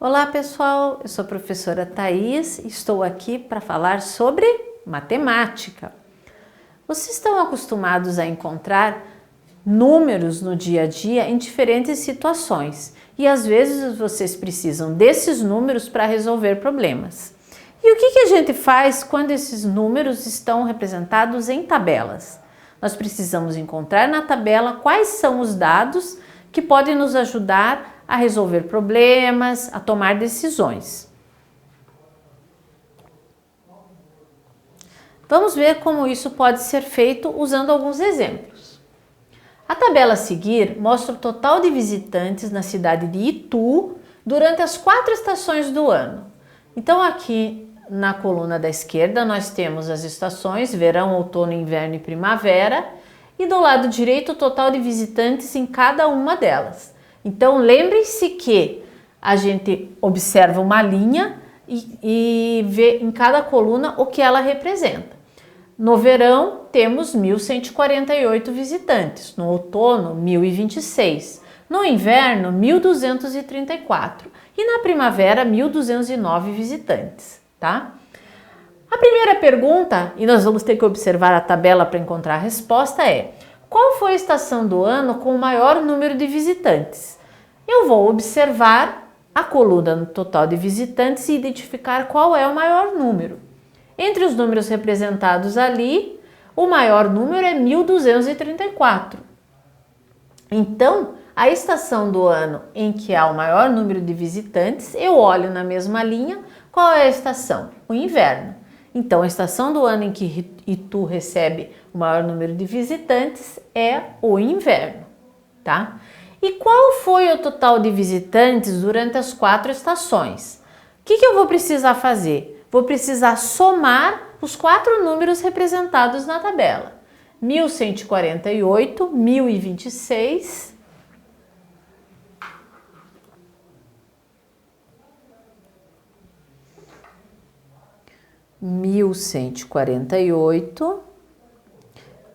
Olá pessoal, eu sou a professora Thaís e estou aqui para falar sobre matemática. Vocês estão acostumados a encontrar números no dia a dia em diferentes situações e às vezes vocês precisam desses números para resolver problemas. E o que a gente faz quando esses números estão representados em tabelas? Nós precisamos encontrar na tabela quais são os dados que podem nos ajudar a resolver problemas, a tomar decisões. Vamos ver como isso pode ser feito usando alguns exemplos. A tabela a seguir mostra o total de visitantes na cidade de Itu durante as 4 estações do ano. Então aqui na coluna da esquerda nós temos as estações verão, outono, inverno e primavera e do lado direito o total de visitantes em cada uma delas. Então lembre-se que a gente observa uma linha e vê em cada coluna o que ela representa. No verão temos 1.148 visitantes, no outono 1.026, no inverno 1.234 e na primavera 1.209 visitantes, tá? A primeira pergunta, e nós vamos ter que observar a tabela para encontrar a resposta, é: qual foi a estação do ano com o maior número de visitantes? Eu vou observar a coluna no total de visitantes e identificar qual é o maior número. Entre os números representados ali, o maior número é 1.234. Então, a estação do ano em que há o maior número de visitantes, eu olho na mesma linha, qual é a estação? O inverno. Então, a estação do ano em que Itu recebe o maior número de visitantes é o inverno, tá? E qual foi o total de visitantes durante as 4 estações? O que eu vou precisar fazer? Vou precisar somar os 4 números representados na tabela. 1.148, 1.026... 1.148,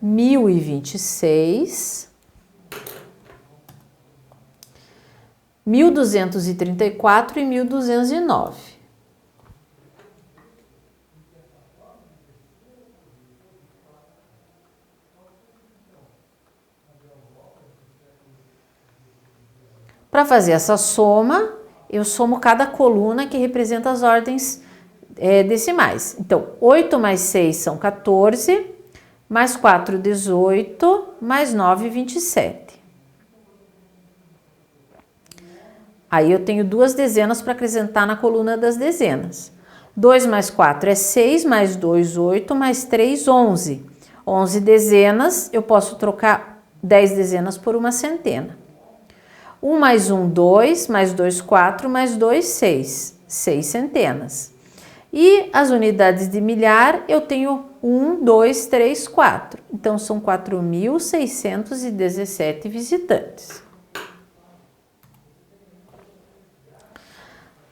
1.026, 1.234 e 1.209. Para fazer essa soma, eu somo cada coluna que representa as ordens decimais. Então, 8 mais 6 são 14, mais 4, 18, mais 9, 27. Aí eu tenho 2 dezenas para acrescentar na coluna das dezenas. 2 mais 4 é 6, mais 2, 8, mais 3, 11. 11 dezenas, eu posso trocar 10 dezenas por uma centena. 1 mais 1, 2, mais 2, 4, mais 2, 6. 6 centenas. E as unidades de milhar, eu tenho 1, 2, 3, 4. Então, são 4.617 visitantes.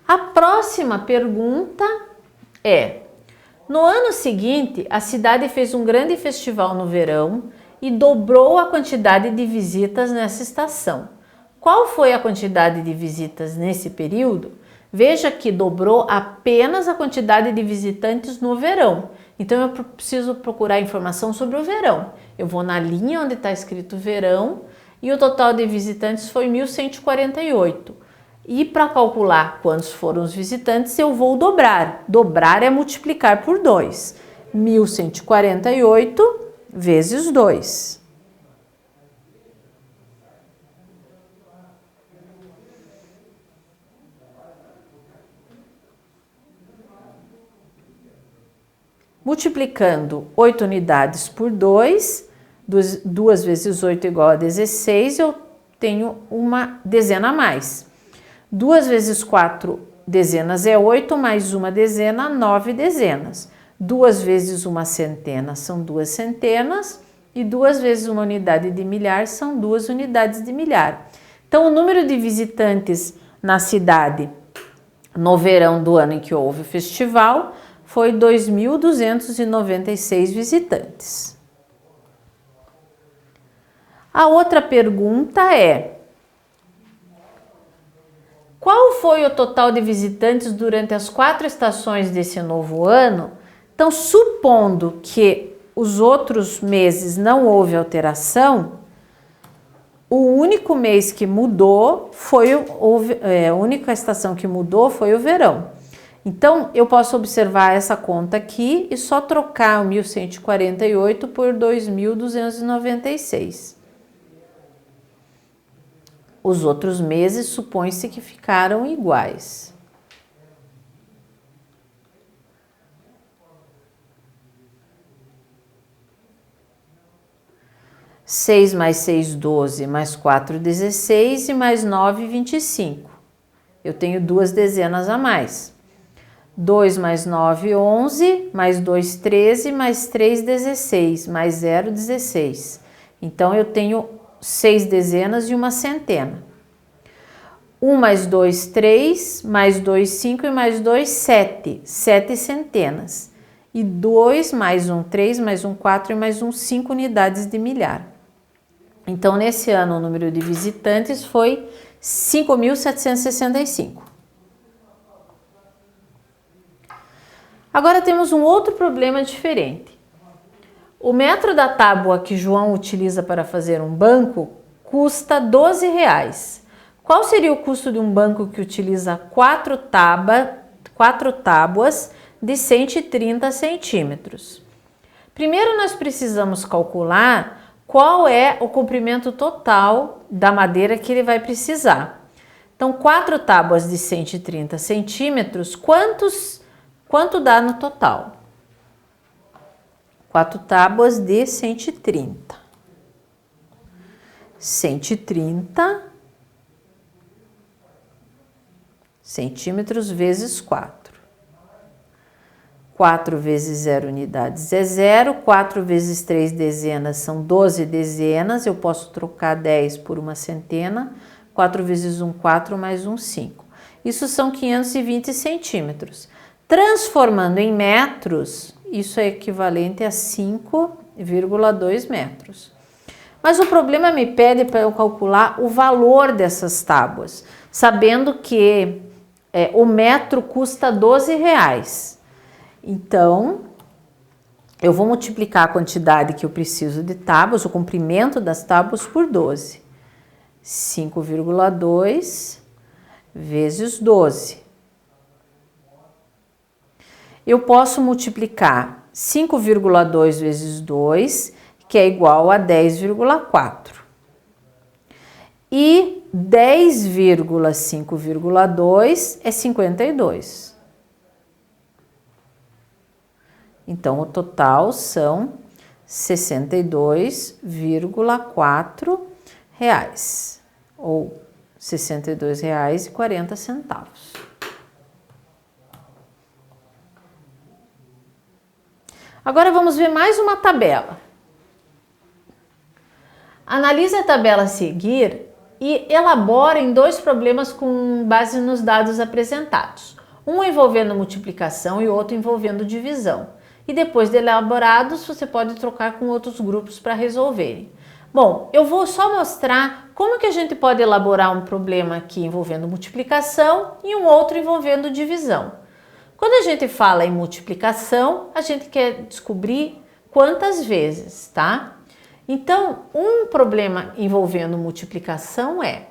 A próxima pergunta é: no ano seguinte, a cidade fez um grande festival no verão e dobrou a quantidade de visitas nessa estação. Qual foi a quantidade de visitas nesse período? Veja que dobrou apenas a quantidade de visitantes no verão. Então, eu preciso procurar informação sobre o verão. Eu vou na linha onde está escrito verão e o total de visitantes foi 1.148. E para calcular quantos foram os visitantes, eu vou dobrar. Dobrar é multiplicar por 2. 1.148 vezes 2. Multiplicando 8 unidades por 2, 2 vezes 8 igual a 16, eu tenho uma dezena a mais. 2 vezes 4 dezenas é 8, mais uma dezena, 9 dezenas. 2 vezes uma centena são 2 centenas e 2 vezes uma unidade de milhar são 2 unidades de milhar. Então, o número de visitantes na cidade no verão do ano em que houve o festival foi 2.296 visitantes. A outra pergunta é: Qual foi o total de visitantes durante as 4 estações desse novo ano? Então, supondo que os outros meses não houve alteração, o único mês que mudou foi a única estação que mudou foi o verão. Então, eu posso observar essa conta aqui e só trocar o 1.148 por 2.296. Os outros meses supõe-se que ficaram iguais. Seis mais 6, 12, mais 4, 16 e mais 9, 25. Eu tenho 2 dezenas a mais. 2 mais 9, 11, mais 2, 13, mais 3, 16, mais 0, 16. Então, eu tenho 6 dezenas e uma centena. 1 mais 2, 3, mais 2, 5 e mais 2, 7. 7 centenas. E 2 mais 1, 3, mais 1, 4 e mais 1, 5 unidades de milhar. Então, nesse ano, o número de visitantes foi 5.765. Agora temos um outro problema diferente. O metro da tábua que João utiliza para fazer um banco custa R$12. Qual seria o custo de um banco que utiliza 4 tábuas de 130 centímetros? Primeiro nós precisamos calcular qual é o comprimento total da madeira que ele vai precisar. Então, 4 tábuas de 130 centímetros, quanto dá no total? 4 tábuas de 130. 130 centímetros vezes 4. 4 vezes 0 unidades é 0. 4 vezes 3 dezenas são 12 dezenas. Eu posso trocar 10 por uma centena. 4 vezes 1, 4, mais 1, 5. Isso são 520 centímetros. Transformando em metros, isso é equivalente a 5,2 metros. Mas o problema me pede para eu calcular o valor dessas tábuas, sabendo que o metro custa R$12. Então, eu vou multiplicar a quantidade que eu preciso de tábuas, o comprimento das tábuas, por 12. 5,2 vezes 12. Eu posso multiplicar 5,2 vezes 2, que é igual a 10,4. E 10,5,2 é 52. Então, o total são R$62,4, ou R$62,40. Agora vamos ver mais uma tabela. Analise a tabela a seguir e elabore em 2 problemas com base nos dados apresentados. Um envolvendo multiplicação e outro envolvendo divisão. E depois de elaborados, você pode trocar com outros grupos para resolverem. Bom, eu vou só mostrar como que a gente pode elaborar um problema aqui envolvendo multiplicação e um outro envolvendo divisão. Quando a gente fala em multiplicação, a gente quer descobrir quantas vezes, tá? Então, um problema envolvendo multiplicação é,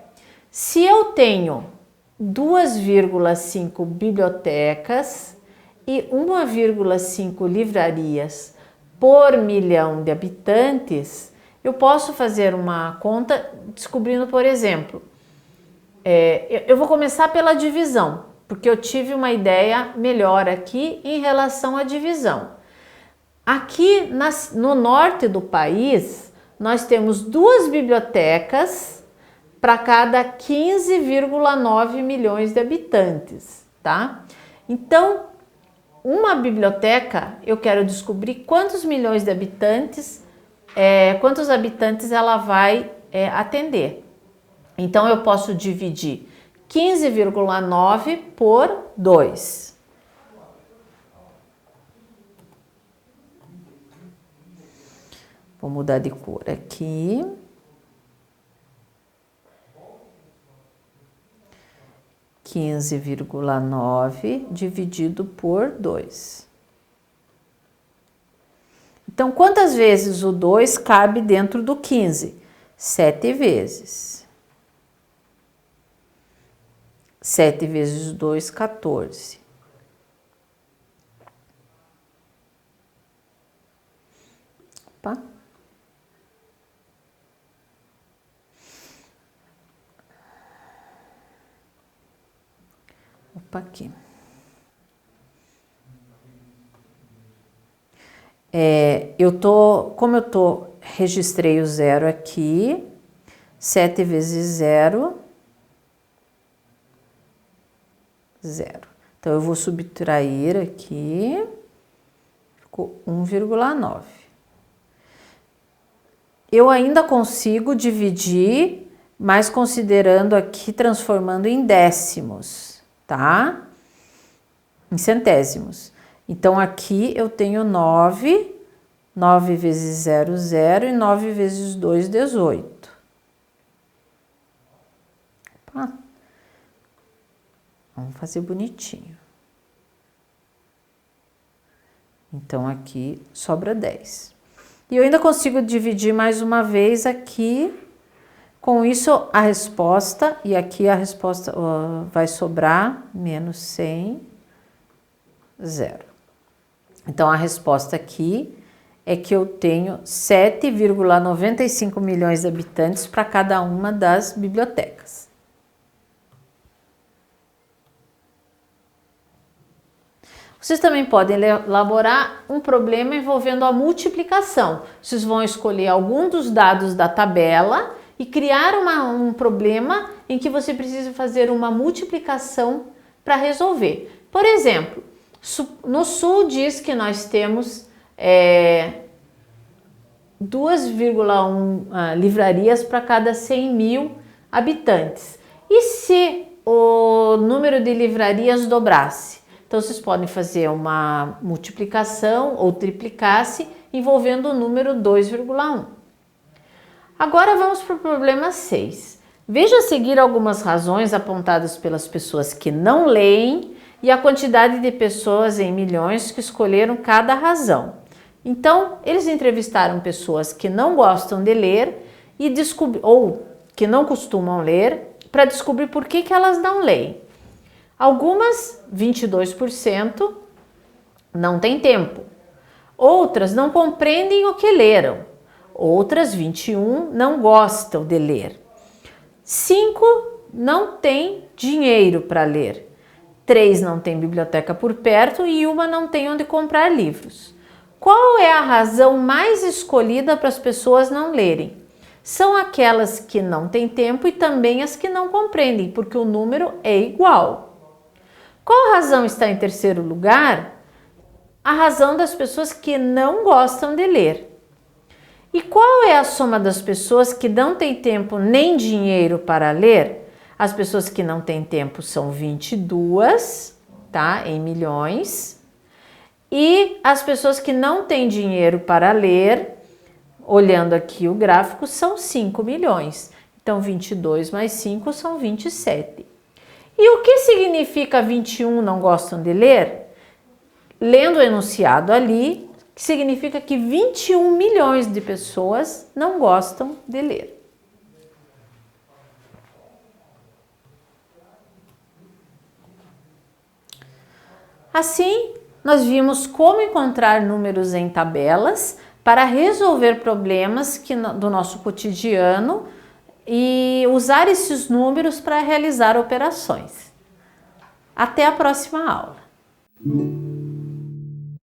se eu tenho 2,5 bibliotecas e 1,5 livrarias por milhão de habitantes, eu posso fazer uma conta descobrindo, por exemplo, eu vou começar pela divisão, porque eu tive uma ideia melhor aqui em relação à divisão. Aqui no norte do país, nós temos 2 bibliotecas para cada 15,9 milhões de habitantes, tá? Então, uma biblioteca, eu quero descobrir quantos milhões de habitantes, quantos habitantes ela vai atender. Então, eu posso dividir 15,9 por 2. Vou mudar de cor aqui. 15,9 15,9 dividido por 2. Então, quantas vezes o 2 cabe dentro do 15? 7 vezes. 7 vezes 2, 14. Opa. Opa, aqui. Como eu registrei o zero aqui, 7 vezes 0, 0. Então, eu vou subtrair aqui, ficou 1,9. Eu ainda consigo dividir, mas considerando aqui, transformando em décimos, tá? Em centésimos. Então, aqui eu tenho 9, 9 vezes 0, 0, e 9 vezes 2, 18. Opa. Vamos fazer bonitinho. Então, aqui sobra 10. E eu ainda consigo dividir mais uma vez aqui. Com isso, a resposta, e aqui a resposta vai sobrar menos 100, 0. Então, a resposta aqui é que eu tenho 7,95 milhões de habitantes para cada uma das bibliotecas. Vocês também podem elaborar um problema envolvendo a multiplicação. Vocês vão escolher algum dos dados da tabela e criar um problema em que você precisa fazer uma multiplicação para resolver. Por exemplo, no Sul diz que nós temos 2,1 livrarias para cada 100 mil habitantes. E se o número de livrarias dobrasse? Então, vocês podem fazer uma multiplicação ou triplicasse envolvendo o número 2,1. Agora vamos para o problema 6. Veja a seguir algumas razões apontadas pelas pessoas que não leem e a quantidade de pessoas em milhões que escolheram cada razão. Então, eles entrevistaram pessoas que não gostam de ler ou que não costumam ler para descobrir por que elas não leem. Algumas, 22%, não têm tempo. Outras não compreendem o que leram. Outras, 21%, não gostam de ler. 5 não têm dinheiro para ler. 3 não têm biblioteca por perto e 1 não tem onde comprar livros. Qual é a razão mais escolhida para as pessoas não lerem? São aquelas que não têm tempo e também as que não compreendem, porque o número é igual. Qual razão está em terceiro lugar? A razão das pessoas que não gostam de ler. E qual é a soma das pessoas que não têm tempo nem dinheiro para ler? As pessoas que não têm tempo são 22, tá? Em milhões. E as pessoas que não têm dinheiro para ler, olhando aqui o gráfico, são 5 milhões. Então, 22 mais 5 são 27. E o que significa 21 não gostam de ler? Lendo o enunciado ali, significa que 21 milhões de pessoas não gostam de ler. Assim, nós vimos como encontrar números em tabelas para resolver problemas do nosso cotidiano e usar esses números para realizar operações. Até a próxima aula!